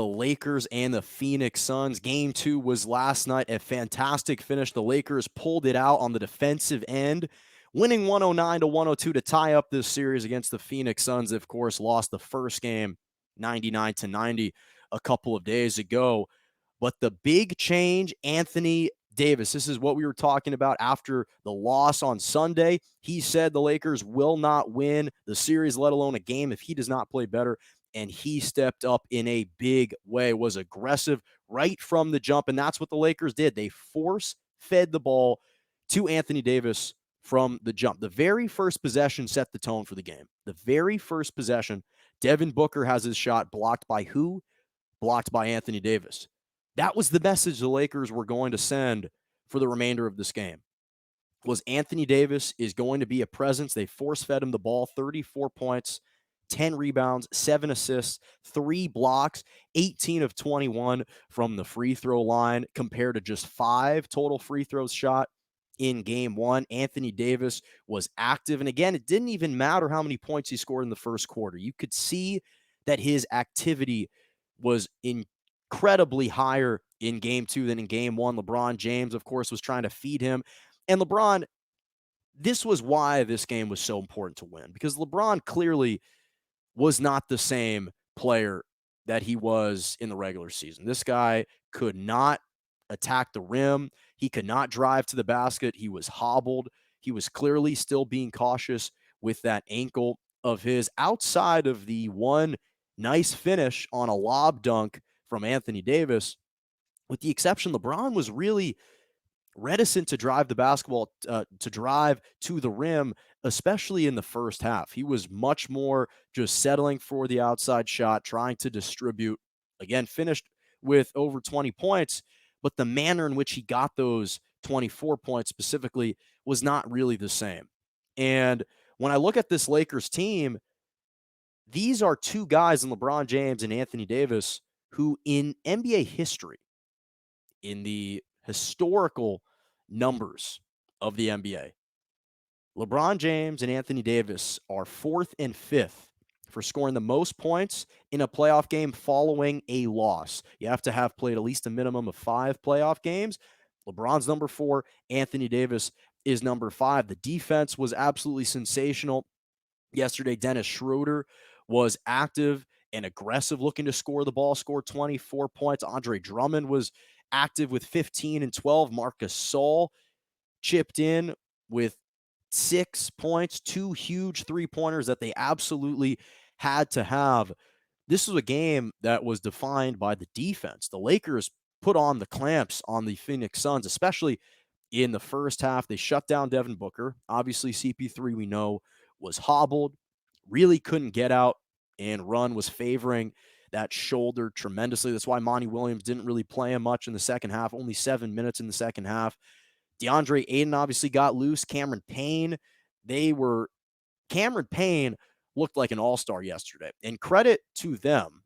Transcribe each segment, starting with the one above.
The Lakers and the Phoenix Suns. Game 2 was last night. A fantastic finish. The Lakers pulled it out on the defensive end, winning 109-102 to tie up this series against the Phoenix Suns. They, of course, lost the first game 99-90 a couple of days ago. But the big change, Anthony Davis, this is what we were talking about after the loss on Sunday. He said the Lakers will not win the series, let alone a game, if he does not play better. And he stepped up in a big way, was aggressive right from the jump. And that's what the Lakers did. They force-fed the ball to Anthony Davis from the jump. The very first possession set the tone for the game. The very first possession, Devin Booker has his shot blocked by who? Blocked by Anthony Davis. That was the message the Lakers were going to send for the remainder of this game. Was Anthony Davis is going to be a presence. They force-fed him the ball, 34 points, 10 rebounds, 7 assists, 3 blocks, 18 of 21 from the free throw line compared to just 5 total free throws shot in game 1. Anthony Davis was active. And again, it didn't even matter how many points he scored in the first quarter. You could see that his activity was incredibly higher in game 2 than in game 1. LeBron James, of course, was trying to feed him. And LeBron, this was why this game was so important to win, because LeBron clearly was not the same player that he was in the regular season. This guy could not attack the rim. He could not drive to the basket. He was hobbled. He was clearly still being cautious with that ankle of his. Outside of the one nice finish on a lob dunk from Anthony Davis, with the exception, LeBron was really reticent to drive the basketball, to drive to the rim, especially in the first half. He was much more just settling for the outside shot, trying to distribute. Again, finished with over 20 points, but the manner in which he got those 24 points specifically was not really the same. And when I look at this Lakers team, these are two guys in LeBron James and Anthony Davis who, in NBA history, in the historical numbers of the NBA, LeBron James and Anthony Davis are 4th and 5th for scoring the most points in a playoff game following a loss. You have to have played at least a minimum of 5 playoff games. LeBron's number 4, Anthony Davis is number 5. The defense was absolutely sensational. Yesterday, Dennis Schroeder was active and aggressive, looking to score the ball, scored 24 points. Andre Drummond was active with 15 and 12. Marcus Saul chipped in with 6 points, 2 huge three-pointers that they absolutely had to have. This was a game that was defined by the defense. The Lakers put on the clamps on the Phoenix Suns, especially in the first half. They shut down Devin Booker. Obviously, CP3, we know, was hobbled, really couldn't get out, and run was favoring that shoulder tremendously. That's why Monty Williams didn't really play him much in the second half, only 7 minutes in the second half. DeAndre Ayton obviously got loose. Cameron Payne looked like an all-star yesterday. And credit to them,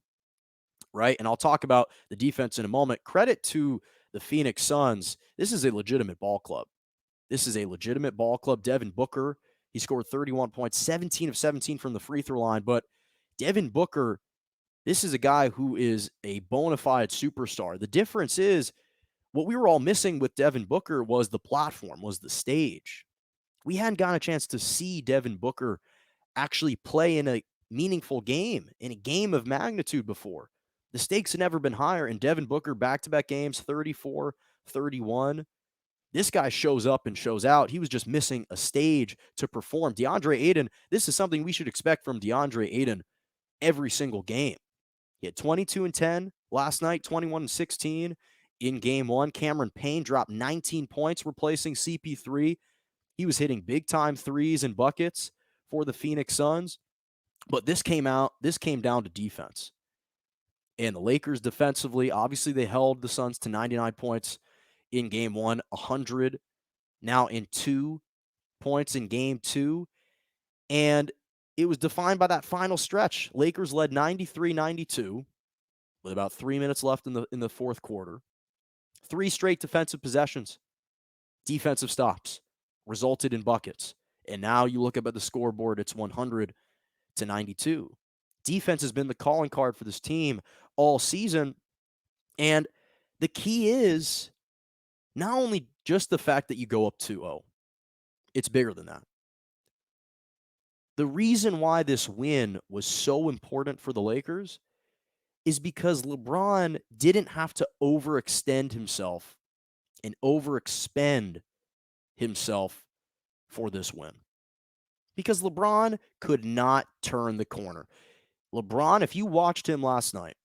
right? And I'll talk about the defense in a moment. Credit to the Phoenix Suns. This is a legitimate ball club. Devin Booker, he scored 31 points, 17 of 17 from the free throw line. But Devin Booker, this is a guy who is a bona fide superstar. The difference is what we were all missing with Devin Booker was the platform, was the stage. We hadn't gotten a chance to see Devin Booker actually play in a meaningful game, in a game of magnitude before. The stakes had never been higher, and Devin Booker, back-to-back games, 34, 31. This guy shows up and shows out. He was just missing a stage to perform. DeAndre Ayton, this is something we should expect from DeAndre Ayton every single game. He had 22 and 10 last night, 21 and 16 in game 1. Cameron Payne dropped 19 points, replacing CP3. He was hitting big-time threes and buckets for the Phoenix Suns. But this came down to defense. And the Lakers defensively, obviously they held the Suns to 99 points in game 1, 100 now in 2 points in game 2. And it was defined by that final stretch. Lakers led 93-92 with about 3 minutes left in the fourth quarter. 3 straight defensive possessions, defensive stops, resulted in buckets. And now you look up at the scoreboard, it's 100-92. Defense has been the calling card for this team all season. And the key is not only just the fact that you go up 2-0, it's bigger than that. The reason why this win was so important for the Lakers is because LeBron didn't have to overextend himself and overexpend himself for this win. Because LeBron could not turn the corner. LeBron, if you watched him last night,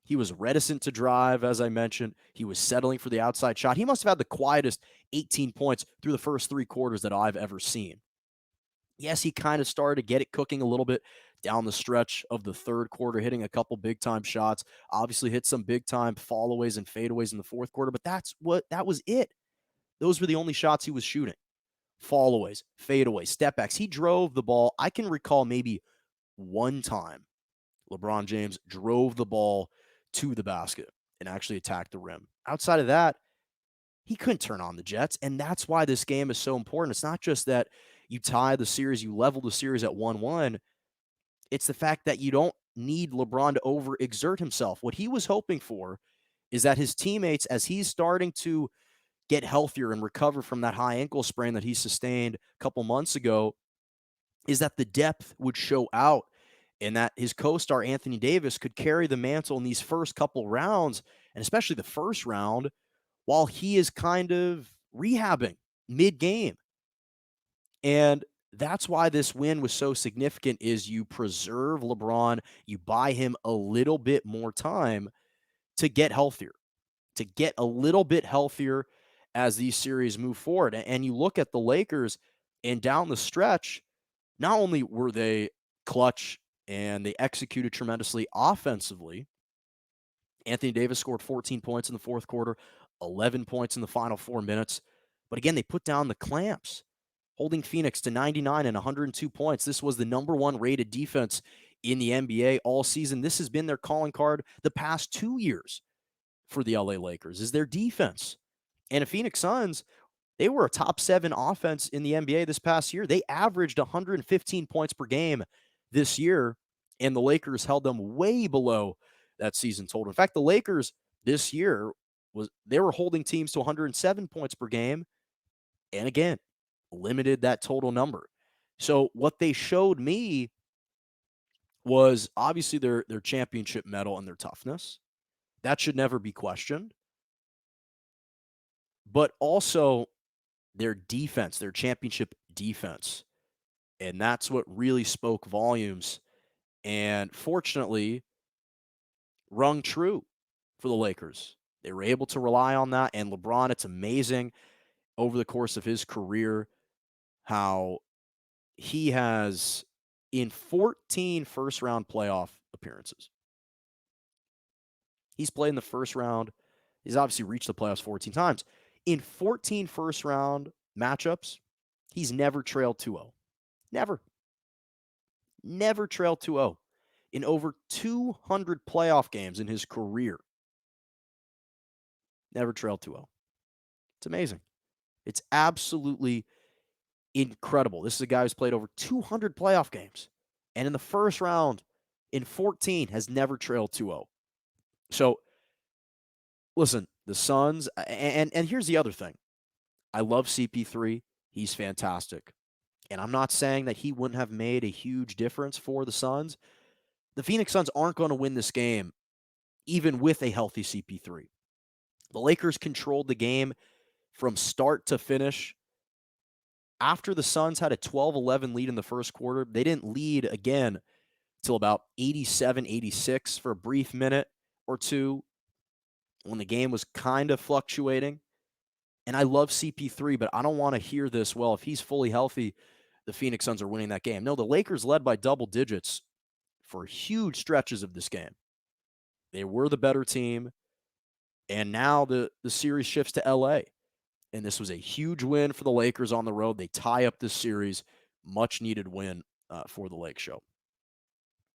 he was reticent to drive, as I mentioned. He was settling for the outside shot. He must have had the quietest 18 points through the first 3 quarters that I've ever seen. Yes, he kind of started to get it cooking a little bit down the stretch of the third quarter, hitting a couple big-time shots. Obviously hit some big-time fallaways and fadeaways in the fourth quarter, but that was it. Those were the only shots he was shooting. Fallaways, fadeaways, step backs. He drove the ball. I can recall maybe one time LeBron James drove the ball to the basket and actually attacked the rim. Outside of that, he couldn't turn on the Jets, and that's why this game is so important. It's not just that you tie the series, you level the series at 1-1. It's the fact that you don't need LeBron to overexert himself. What he was hoping for is that his teammates, as he's starting to get healthier and recover from that high ankle sprain that he sustained a couple months ago, is that the depth would show out and that his co-star Anthony Davis could carry the mantle in these first couple rounds, and especially the first round, while he is kind of rehabbing mid-game. And that's why this win was so significant is you preserve LeBron, you buy him a little bit more time to get healthier, to get a little bit healthier as these series move forward. And you look at the Lakers and down the stretch, not only were they clutch and they executed tremendously offensively, Anthony Davis scored 14 points in the fourth quarter, 11 points in the final 4 minutes. But again, they put down the clamps, holding Phoenix to 99 and 102 points. This was the number 1 rated defense in the NBA all season. This has been their calling card the past 2 years for the LA Lakers, is their defense. And the Phoenix Suns, they were a top 7 offense in the NBA this past year. They averaged 115 points per game this year, and the Lakers held them way below that season total. In fact, the Lakers this year they were holding teams to 107 points per game, and again, limited that total number. So what they showed me was obviously their championship medal and their toughness. That should never be questioned. But also their defense, their championship defense. And that's what really spoke volumes and fortunately rung true for the Lakers. They were able to rely on that. And LeBron, it's amazing over the course of his career how he has, in 14 first-round playoff appearances, he's played in the first round. He's obviously reached the playoffs 14 times. In 14 first-round matchups, he's never trailed 2-0. Never. Never trailed 2-0. In over 200 playoff games in his career, never trailed 2-0. It's amazing. It's absolutely incredible. This is a guy who's played over 200 playoff games, and in the first round, in 14, has never trailed 2-0. So, listen, the Suns, and here's the other thing. I love CP3. He's fantastic. And I'm not saying that he wouldn't have made a huge difference for the Suns. The Phoenix Suns aren't going to win this game, even with a healthy CP3. The Lakers controlled the game from start to finish. After the Suns had a 12-11 lead in the first quarter, they didn't lead again till about 87-86 for a brief minute or two when the game was kind of fluctuating. And I love CP3, but I don't want to hear this, well, if he's fully healthy, the Phoenix Suns are winning that game. No, the Lakers led by double digits for huge stretches of this game. They were the better team, and now the series shifts to LA. And this was a huge win for the Lakers on the road. They tie up this series. Much needed win for the Lake Show.